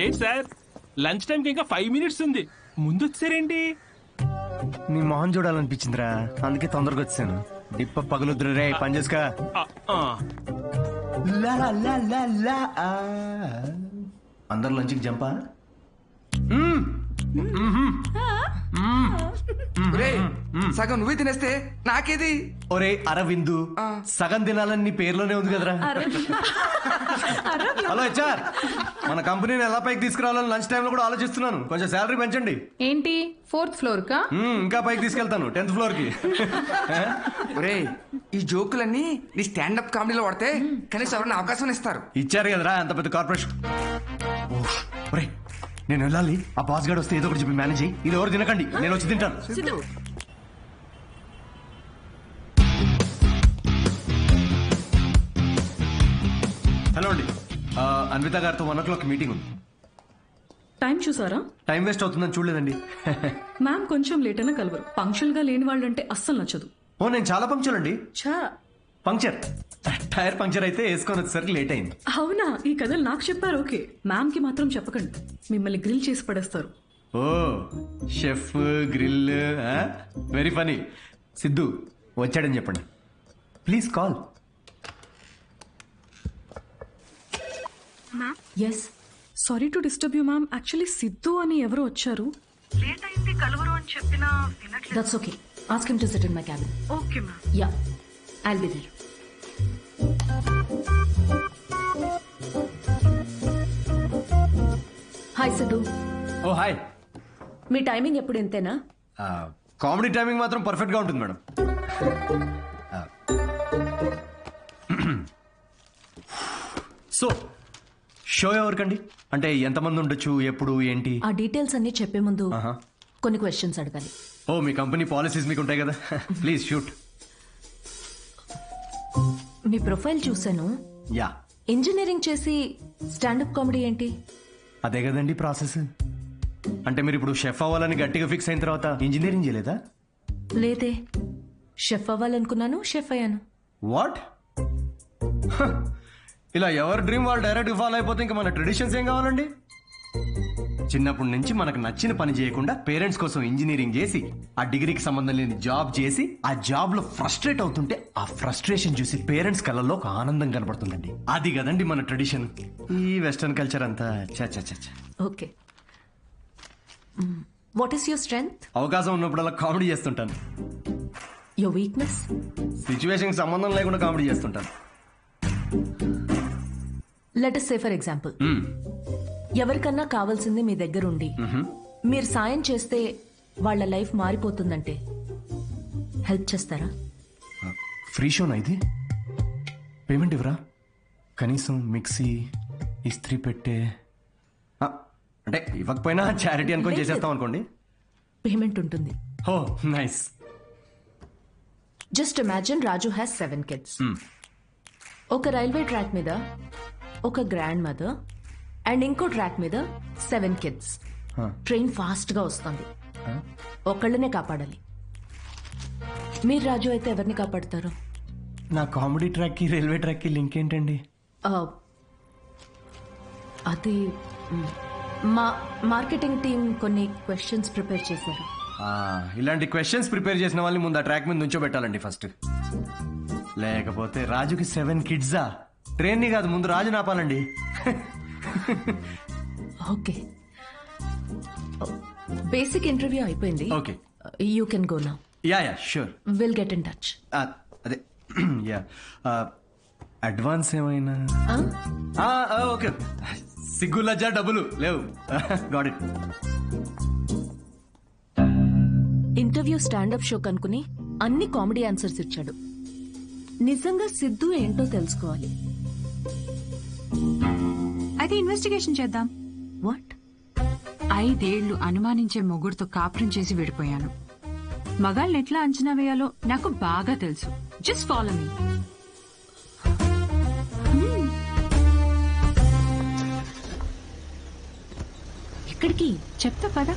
ఏంటి sir, lunch టైంకి ఇంకా 5 minutes ఉంది, ముందు వచ్చారేంటి? నీ మొహం చూడాలనిపించిందిరా, అందుకే తొందరగా వచ్చాను. డిప్ప పగులుద్దురు రే, పని చేసుకా. అందరు లంచ్కి జంపా. సగం నువ్వే తినేస్తే నాకేది? ఒరే అరవిందు, సగం తినాలని నీ పేర్లోనే ఉంది కదరా. హలో హెచ్ఆర్, మన కంపెనీని ఎలా పైకి తీసుకురావాలని లంచ్ టైంలో కూడా ఆలోచిస్తున్నాను. కొంచెం శాలరీ పెంచండి. ఏంటి 4th floor కా? ఇంకా పైకి తీసుకెళ్తాను, 10th floor కి. ఒరే ఈ జోకులన్నీ నీ స్టాండప్ కామెడీలో వాడితే కనీసం ఎవరైనా అవకాశం ఇస్తారు. ఇచ్చారు కదరా అంత పెద్ద కార్పొరేషన్. ఒరే నేను వెళ్ళాలి, ఆ బాస్ గార్డ్ వస్తే ఏదో ఒకటి చెప్పి మేనేజ్ అయ్యి. ఇది ఎవరు తినకండి, నేను వచ్చి తింటాను. హలో అండి, అన్విత గారితో 1 o'clock మీటింగ్ ఉంది. టైం చూసారా? టైం వేస్ట్ అవుతుందని చూడలేదండి. మ్యామ్ కొంచెం లేట్ అయినా కలవరు. పంక్చువల్ గా లేని వాళ్ళంటే అస్సలు నచ్చదు. ఓ నేను చాలా పంక్చర్ అండి. ఛా, పంక్చర్ టైర్ పంక్చర్ అయితే వేసుకొని వచ్చేసరికి లేట్ అయింది. అవునా? ఈ కథలు నాకు చెప్పారు. ఓకే, మ్యామ్ కి మాత్రం చెప్పకండి, మిమ్మల్ని గ్రిల్ చేసి పడేస్తారు. Oh chef grill, very funny. Siddhu వచ్చాడని చెప్పండి, please call. Yes, sorry to disturb you ma'am. Actually Siddhu అని ఎవరు వచ్చారు. లేట్ అయింది కలవరు అని చెప్పినా వినట్లేదు. That's okay, ask him to sit in my cabin. Okay ma'am. Yeah, I'll be there. Hi Siddhu. Oh hi. మీ టైమింగ్ ఎప్పుడు ఇంతేనా? కామెడీ టైమింగ్ మాత్రం పర్ఫెక్ట్ గా ఉంటుంది మేడం. సో షో ఎవరికండి? అంటే ఎంతమంది ఉండొచ్చు, ఎప్పుడు, ఏంటి? ఆ డీటెయిల్స్ అన్ని చెప్పే ముందు కొన్ని క్వశ్చన్స్ అడగాలి. ఓ మీ కంపెనీ పాలసీస్ మీకు ఉంటాయి కదా, ప్లీజ్ షూట్. మీ ప్రొఫైల్ చూసాను. యా, ఇంజనీరింగ్ చేసి స్టాండప్ కామెడీ ఏంటి? అదే కదండి ప్రాసెస్. అంటే మీరు ఇప్పుడు షెఫ్ అవ్వాలని గట్టిగా ఫిక్స్ అయిన తర్వాత ఇంజనీరింగ్ చేయలేదా? లేదే, షెఫ్ అవ్వాలనుకున్నాను, షెఫ్ అయ్యాను. వాట్? ఇలా ఎవరి డ్రీమ్ వాళ్ళు డైరెక్ట్ ఫాలో అయిపోతే ఇంకా మన ట్రెడిషన్స్ ఏం కావాలండి? చిన్నప్పటి నుంచి మనకు నచ్చిన పని చేయకుండా పేరెంట్స్ కోసం ఇంజనీరింగ్ చేసి, ఆ డిగ్రీకి సంబంధం లేని జాబ్ చేసి, ఆ జాబ్ లో ఫ్రస్ట్రేట్ అవుతుంటే ఆ ఫ్రస్ట్రేషన్ చూసి పేరెంట్స్ కళ్ళల్లో ఒక ఆనందం కనబడుతుందండి. అది కదండి మన ట్రెడిషన్. ఈ వెస్టర్న్ కల్చర్ అంతా చ. Okay, what is your strength? అవకాశం ఉన్నప్పుడల్లా కామెడీ చేస్తుంటాను. Your weakness? సిచ్యువేషన్ సంబంధం లేకుండా కామెడీ చేస్తుంటాను. Let us say for example, ఎవరికన్నా కావాల్సింది మీ దగ్గర ఉండి మీరు సాయం చేస్తే వాళ్ళ లైఫ్ మారిపోతుందంటే హెల్ప్ చేస్తారా? ఫ్రీ షోనా ఇది? పేమెంట్ ఇవ్వరా? కనీసం మిక్సీ, ఇస్త్రీ పెట్టే, అంటే ఇవ్వకపోయినా చారిటీ అనుకొని చేసేస్తాం అనుకోండి. పేమెంట్ ఉంటుంది. Oh nice. Just imagine Raju has 7 kids. ఒక రైల్వే ట్రాక్ మీద ఒక గ్రాండ్ మదర్ అండ్ ఇంకో ట్రాక్ మీద 7 kids. ట్రైన్ ఫాస్ట్ గా వస్తుంది, ఒకళ్ళనే కాపాడాలి. మీరు రాజు అయితే ఎవరిని కాపాడతారు? నా కామెడీ ట్రాక్ కి రైల్వే ట్రాక్ కి లింక్ ఏంటండి? అది మా మార్కెటింగ్ టీమ్ కొన్ని క్వశ్చన్స్ ప్రిపేర్ చేశారు. ఇలాంటి క్వశ్చన్స్ ప్రిపేర్ చేసిన వాళ్ళని ముందు ఆ ట్రాక్ మీద నుంచోబెట్టాలండి ఫస్ట్. లేకపోతే రాజుకి 7 kids? ట్రైన్ ని కాదు, ముందు రాజు నాపాలండి. ఓకే, బేసిక్ ఇంటర్వ్యూ అయిపోయింది. Okay, you can go now. Yeah sure, will get in touch. అదే యా, అడ్వాన్స్ ఏమైనా? ఓకే, సిగ్గు లజ్జా డబ్బులు లేవు. Got it. Interview standup show కనుకుని అన్ని కామెడీ ఆన్సర్స్ ఇచ్చాడు. నిజంగా సిద్ధు ఏంటో తెలుసుకోవాలి. అయితే ఇన్వెస్టిగేషన్ చేద్దాం. వాట్? 5 ఏళ్లు అనుమానించే మొగుడుతో కాపురం చేసి విడిపోయాను. మగాళ్ళని ఎట్లా అంచనా వేయాలో నాకు బాగా తెలుసు. Just follow me. ఎక్కడికి? చెప్తా పదా.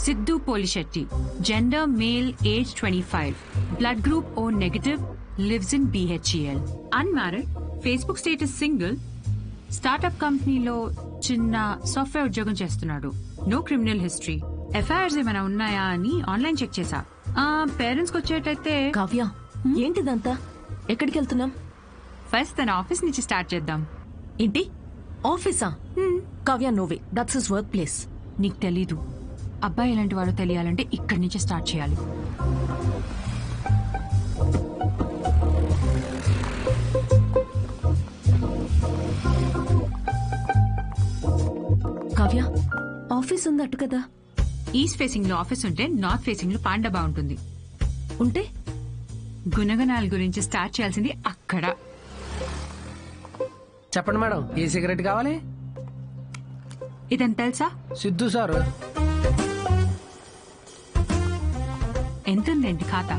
Siddhu Polishetty, gender male, age 25, blood group O negative, lives in BHEL, unmarried, Facebook status single, startup కంపెనీలో చిన్న సాఫ్ట్వేర్ ఉద్యోగం చేస్తున్నాడు, నో క్రిమినల్ హిస్టరీ, ఎఫ్ఐఆర్స్ ఏమైనా ఉన్నాయా అని ఆన్లైన్ చెక్ చేశా. పేరెంట్స్ కి వచ్చేటైతే కావ్య ఏంటిదంతా? ఎక్కడికి వెళ్తున్నాం? ఫస్ట్ తన ఆఫీస్ నుంచి స్టార్ట్ చేద్దాం. ఏంటి ఆఫీసా? Kavya no way, that's his work place. నీకు తెలీదు, అబ్బాయి ఎలాంటి వాడో తెలియాలంటే ఇక్కడి నుంచి స్టార్ట్ చేయాలి. కావ్య ఆఫీస్ ఉంది అటు కదా. ఈస్ట్ ఫేసింగ్ లో ఆఫీస్ ఉంటే నార్త్ ఫేసింగ్ లో పాండా బాగుంటుంది. ఉంటే గుణగణాల గురించి స్టార్ట్ చేయాల్సింది అక్కడ. చెప్పండి మేడం, ఏ సిగరెట్ కావాలి? ఇదని తెలుసా? సిద్ధు సార్. ఎంతుందండి ఖాతా?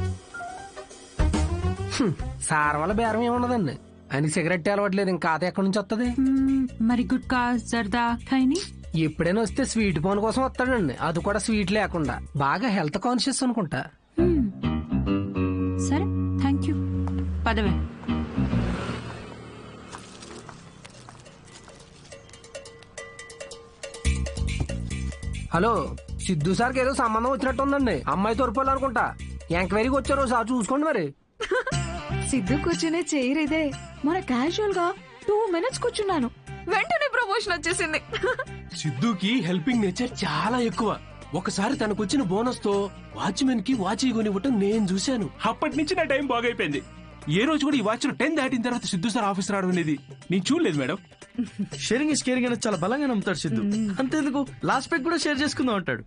సార్ వల్ల బేరం ఏమున్నదండి, ఆయనకి సిగరెట్ అలవట్లేదు, ఇంకా ఖాతా ఎక్కడి నుంచి వస్తుంది? మరి గుట్కా జర్దా ఖైని? ఎప్పుడైనా వస్తే స్వీట్ పోన్ కోసం వస్తాడండి, అది కూడా స్వీట్ లేకుండా. బాగా హెల్త్ కాన్షియస్ అనుకుంటా. సరే, థ్యాంక్ యూ. పదవే. హలో, సిద్ధు సార్కి ఏదో సంబంధం వచ్చినట్టు ఉందండి, అమ్మాయి తోరుకోవాలనుకుంటా. ఎంక్వైరీకి వచ్చారు, సార్ చూసుకోండి మరి. సిద్ధు కూర్చునే చైర్ ఇదే. మన క్యాజువల్ గా 2 minutes కూర్చున్నాను, వెంటనే ప్రమోషన్ వచ్చేసింది. సిద్ధుకి హెల్పింగ్ నేచర్ చాలా ఎక్కువ. ఒకసారి తనకొచ్చిన బోనస్ తో వాచ్మెన్ కి వాచ్ కొనివ్వటం నేను చూశాను. అప్పటి నుంచి నా టైం బాగైపోయింది. ఏ రోజు కూడా ఈ వాచ్ 10 దాటిన తర్వాత సిద్ధు సార్ ఆఫీస్ రావడం అనేది నేను చూడలేదు మేడం. షేరింగ్ ఇస్ కేరింగ్ అనేది చాలా బలంగా నమ్ముతాడు సిద్ధు. అంతేందుకు లాస్ట్ పెగ్ కూడా షేర్ చేసుకుందాం అంటాడు.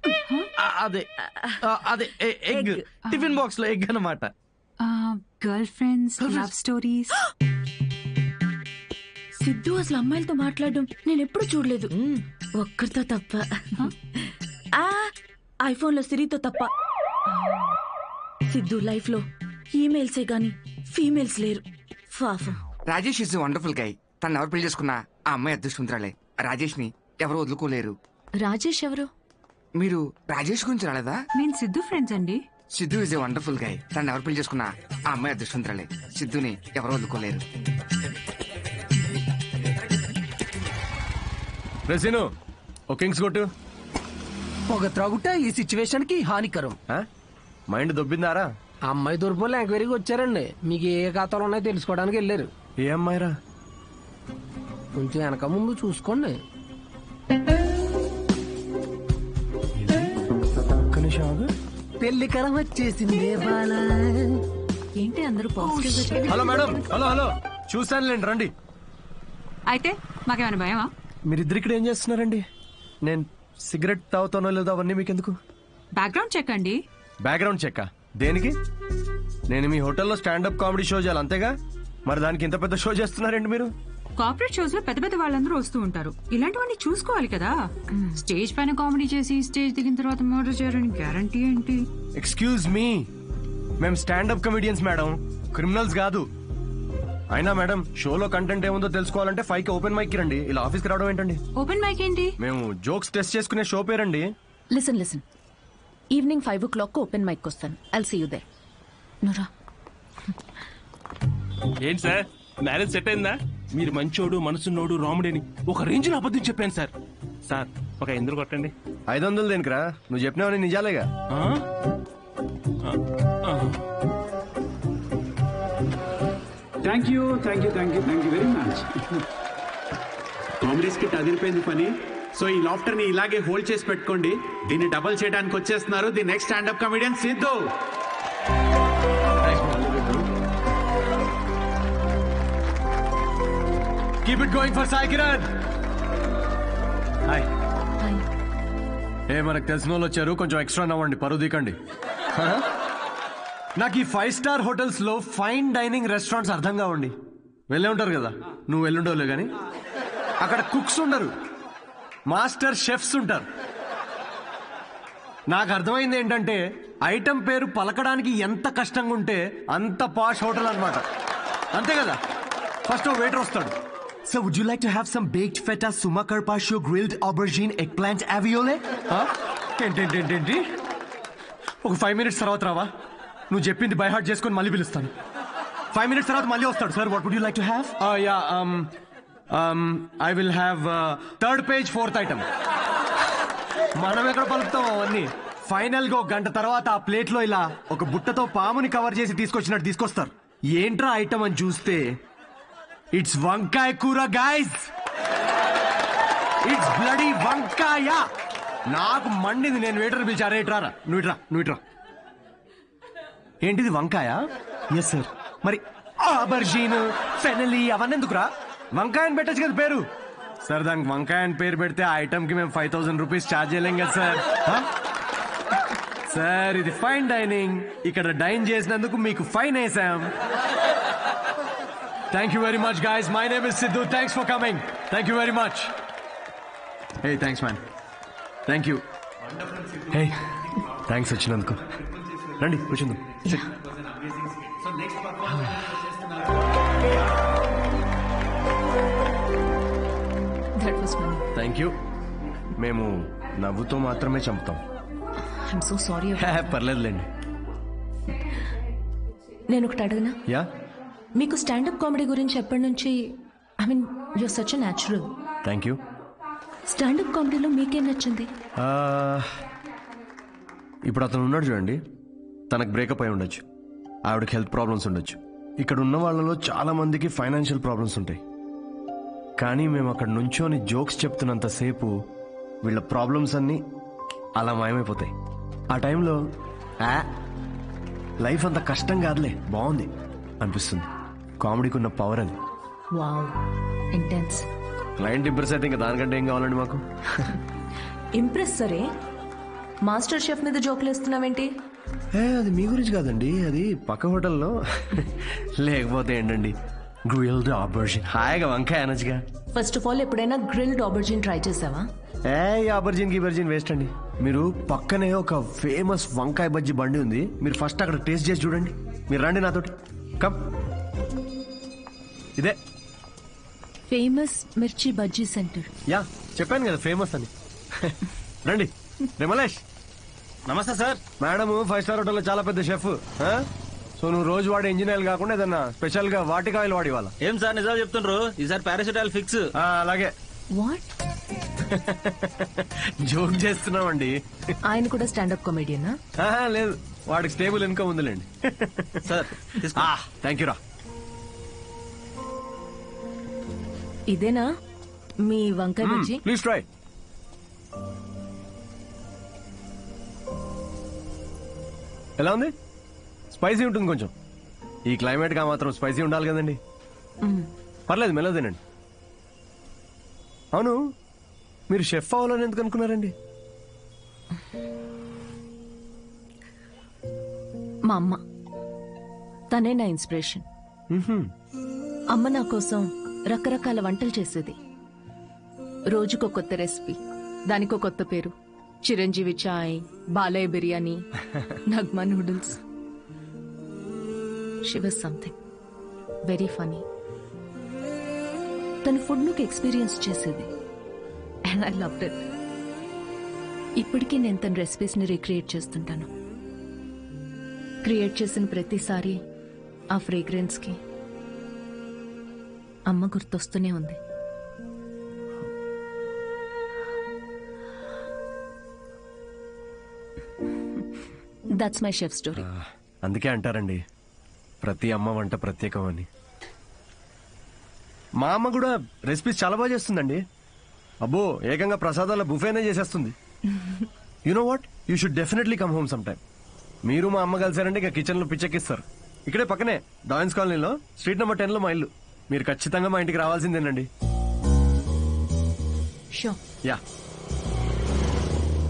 అదే అదే ఎగ్, టిఫిన్ బాక్స్ లో ఎగ్ అన్నమాట. Girl friends, love stories. Siddhu అసలు అమ్మాయిలతో మాట్లాడడం నేను ఎప్పుడు చూడలేదు, ఒక్కరితో తప్ప. ఐఫోన్ లో సిరితో తప్ప. సిద్ధు లైఫ్ లో ఈమెయిల్సే గాని ఫీమేల్స్ లేరు. పాపం. Rajesh is wonderful guy. తను ఎవరు పెళ్లి చేసుకున్నా ఆ అమ్మాయి అదృష్టవంతురాలే. రాజేష్ ని ఎవరు వదులుకోలేరు. రాజేష్ ఎవరు? మీరు రాజేష్ గురించి రాలేదా? నేను సిద్ధు ఫ్రెండ్స్ అండి. Siddhu is a wonderful guy. తను ఎవరు పెళ్లి చేసుకున్నా ఆ అమ్మాయి అదృష్టవంతురాలే. సిద్ధుని ఎవరు వదులుకోలేరు. రెసిను ఓ కింగ్స్ కొట్టు. పొగ త్రాగుట ఈ సిచ్యువేషన్ కి హానికరం. మైండ్ దొబ్బిందారా? అమ్మాయి తోరుపోలే ఎంక్వైరీకి వచ్చారండి, మీకు ఏ ఖాతాలు ఉన్నాయో తెలుసుకోవడానికి వెళ్ళారు. ఏ అమ్మాయిరా? కొంచెం వెనక ముందు చూసుకోండి. పెళ్లి కరం వచ్చేసింది. ఏంటి అందరూ positive? Hello madam, hello hello, చూసానులేండి, రండి. అయితే మాకేమైనా భయమా? మీరిద్దరు ఇక్కడ ఏం చేస్తున్నారండి? నేను సిగరెట్ తాగుతానో లేదో అవన్నీ మీకెందుకు? బ్యాక్గ్రౌండ్ చెక్ అండి. బ్యాక్గ్రౌండ్ చెక్ దేనికి? నేను మీ హోటల్లో స్టాండప్ కామెడీ షో చేయాలి అంతేగా, మరి దానికి ఇంత పెద్ద షో చేస్తున్నారండి మీరు? కార్పొరేట్ షోస్ లో పెద్ద పెద్ద వాళ్ళందరూ వస్తూ ఉంటారు, ఇలాంటివన్నీ చూసుకోవాలి కదా. స్టేజ్ పైన కామెడీ చేసి స్టేజ్ దిగిన తర్వాత మర్డర్ చేయడానికి గ్యారంటీ ఏంటి? ఎక్స్క్యూజ్ మీ, మేము స్టాండప్ కమెడియన్స్ మేడం, క్రిమినల్స్ కాదు. అయినా మేడం, షోలో కంటెంట్ ఏముందో తెలుసుకోవాలంటే 5కి ఓపెన్ మైక్ రండి, ఇలా ఆఫీస్కి రావడం ఏంటండి? ఓపెన్ మైక్ ఏంటి? మేము జోక్స్ టెస్ట్ చేసుకునే షో పేరండి. Listen, evening 5 o'clock open mic వస్తాను. I'll see you there. నురా. ఏంటి సార్, మ్యారేజ్ సెట్ అయిందా? మీరు మంచోడు, మనసున్నోడు, రాముడని ఒక రేంజ్ లో అబద్ధం చెప్పాను సార్. సార్ ఒక ఎందుకు కొట్టండి. 500 దేనికిరా? నువ్వు చెప్పినావని నిజాలేగా. Thank you very much. Comedy skit అదిరిపోయింది పని. సో ఈ లాఫ్టర్ ని ఇలాగే హోల్డ్ చేసి పెట్టుకోండి. దీన్ని డబల్ చేయడానికి వచ్చేస్తున్నారు the next standup comedian Siddhu. Keep it going for Sai Kiran. Hi. మనకు తెలిసిన వాళ్ళు వచ్చారు, కొంచెం ఎక్స్ట్రా నవ్వండి, పరువు దీకండి. నాకు ఈ 5 star హోటల్స్ లో ఫైన్ డైనింగ్ రెస్టారెంట్స్ అర్థం కావండి. వెళ్ళే ఉంటారు కదా, నువ్వు వెళ్ళుండవులే కానీ. అక్కడ కుక్స్ ఉండరు, మాస్టర్ షెఫ్స్ ఉంటారు. నాకు అర్థమైంది ఏంటంటే ఐటమ్ పేరు పలకడానికి ఎంత కష్టంగా ఉంటే అంత పాష్ హోటల్ అన్నమాట. అంతే కదా. ఫస్ట్ వెయిటర్ వస్తాడు. So would you like to have some baked feta, suma carpaccio, grilled aubergine, eggplant aviole? ఏంటి? ఒక 5 minutes తర్వాత రావా? నువ్వు చెప్పింది బై హార్ట్ చేసుకొని మళ్ళీ పిలుస్తాను. 5 minutes తర్వాత మళ్ళీ వస్తాడు sir. What would you like to have? Yeah I will have third page 4th item. మనం ఎక్కడ పలుకుతాం అవన్నీ. ఫైనల్ గా 1 గంట తర్వాత ఆ ప్లేట్ లో ఇలా ఒక బుట్టతో పాముని కవర్ చేసి తీసుకొచ్చినట్టు తీసుకొస్తారు. ఏంట్రా ఐటమ్ అని చూస్తే ఇట్స్ వంకాయ కూర గైస్. ఇట్స్ బ్లడీ వంకాయ. నాకు మండింది. నేను వెయిటర్ పిలిచా. రేట్ రారా, నువ్వు ఇట్రా. ఏంటిది వంకాయ? Yes sir. మరి ఆబర్జీన్ ఫెనలి అవన్నీ ఎందుకురా? వంకాయ అని పెట్టచ్చు కదా పేరు. సార్ దానికి వంకాయ అని పేరు పెడితే ఆ ఐటమ్ కి మేము 5,000 రూపీస్ ఛార్జ్ చేయలేం కదా సార్. సార్ ఇది ఫైన్ డైనింగ్. ఇక్కడ డైన్ చేసినందుకు మీకు ఫైన్ వేసాం. Thank you very much guys. My name is Siddhu. Thanks for coming. Thank you very much. Hey thanks man. Thank you. Hey thanks వచ్చినందుకు. రండి కూర్చుందాం. That was funny. Thank you. మేము నవ్వుతో మాత్రమే చంపుతాం. I'm so sorry. పర్లేదులేండి. నేను ఒకటి అడగనా? యా. మీకు స్టాండప్ కామెడీ గురించి ఎప్పటి నుంచి? I mean you're such a natural. Thank you. Stand up కామెడీలో మీకేం నచ్చింది? ఇప్పుడు అతను ఉన్నాడు చూడండి, తనకు బ్రేకప్ అయి ఉండొచ్చు, ఆవిడకి హెల్త్ ప్రాబ్లమ్స్ ఉండొచ్చు. ఇక్కడ ఉన్న వాళ్ళలో చాలా మందికి ఫైనాన్షియల్ ప్రాబ్లమ్స్ ఉంటాయి. కానీ మేము అక్కడ నుంచోని జోక్స్ చెప్తున్నంతసేపు వీళ్ళ ప్రాబ్లమ్స్ అన్నీ అలా మాయమైపోతాయి. ఆ టైంలో లైఫ్ అంత కష్టం కాదులే, బాగుంది అనిపిస్తుంది. కామెడీకి ఉన్న పవర్ అది. Wow, intense. క్లయింట్ ఇంప్రెస్ అయితే ఇంకా దానికంటే ఏం కావాలండి మాకు? ఇంప్రెస్ సరే, మాస్టర్ షెఫ్ మీద జోకులు వేస్తున్నావేంటి? అది మీ గురించి కాదండి, అది పక్క హోటల్లో. లేకపోతే ఏంటండి, గ్రిల్డ్ ఆబర్జిన్. హాయిగా వంకాయ అనొచ్చుగా. ఫస్ట్ ఆఫ్ ఆల్ ఎప్పుడైనా గ్రిల్డ్ ఆబర్జిన్ ట్రై చేసావా? ఆబర్జిన్ గిబర్జిన్ వేస్ట్ అండి. మీరు పక్కనే ఒక ఫేమస్ వంకాయ బజ్జీ బండి ఉంది, మీరు ఫస్ట్ అక్కడ టేస్ట్ చేసి చూడండి. మీరు రండి నాతోటి. కమ్. ఇదే ఫేమస్ మిర్చి బజ్జీ సెంటర్. యా చెప్పాను కదా ఫేమస్ అని. రండి. రిమలేష్. నమస్తే సార్. మేడం 5 స్టార్ హోటల్లో చాలా పెద్ద షెఫ్. సో నువ్వు రోజు వాడే ఇంజిన్ ఆయిల్ కాకుండా ఏదన్నా స్పెషల్ గా వాటిక ఆయిల్ వాడి వాళ్ళ. ఏం సార్ నిజాలు చెప్తుండ్రు? ఈసారి పారాసిటాల్ ఫిక్స్. అలాగే. వాట్? జోక్ చేస్తున్నామండి. ఆయన కూడా స్టాండప్ కామెడియనా? లేదు, వాడికి స్టేబుల్ ఇన్కమ్ ఉందిలేండి. సార్ థ్యాంక్ యూ రా. ఇదేనా మీ వంకాయ బజ్జీ? Please try. ఎలా ఉంది? స్పైసీ ఉంటుంది కొంచెం. ఈ క్లైమేట్ గా మాత్రం స్పైసీ ఉండాలి కదండి. పర్లేదు, మెల్లగా తినండి. అవును, మీరు షెఫ్ అవ్వాలని ఎందుకు అనుకున్నారండి? మా అమ్మ, తనే నా ఇన్స్పిరేషన్. అమ్మ నా కోసం రకరకాల వంటలు చేసేది. రోజుకో కొత్త రెసిపీ, దానికో కొత్త పేరు. Chiranjeevi chai, Balayya biryani, Nagma noodles. She was something very funny. తన ఫుడ్ మీకు ఎక్స్పీరియన్స్ చేసేది, అండ్ ఐ లవ్డ్ ఇట్. ఇప్పటికీ నేను తన రెసిపీస్ ని రీక్రియేట్ చేస్తుంటాను. క్రియేట్ చేసిన ప్రతిసారి ఆ ఫ్రేగ్రెన్స్ కి అమ్మ గుర్తొస్తూనే ఉంది. That's my chef story. అందుకే అంటారండి ప్రతి అమ్మ వంట ప్రత్యేకం అని. మా అమ్మ కూడా రెసిపీస్ చాలా బాగా చేస్తుందండి. అబ్బో, ఏకంగా ప్రసాదాల బుఫేనే చేసేస్తుంది. You know what, you should definitely come home some time. మీరు మా అమ్మ కలిసారంటే ఇక కిచెన్ లో పిచ్చెక్కిస్తారు. ఇక్కడే పక్కనే డాయిన్స్ కాలనీలో స్ట్రీట్ నెంబర్ 10 లో మా ఇల్లు. మీరు ఖచ్చితంగా మా ఇంటికి రావాల్సిందేనండి. షూర్. యా.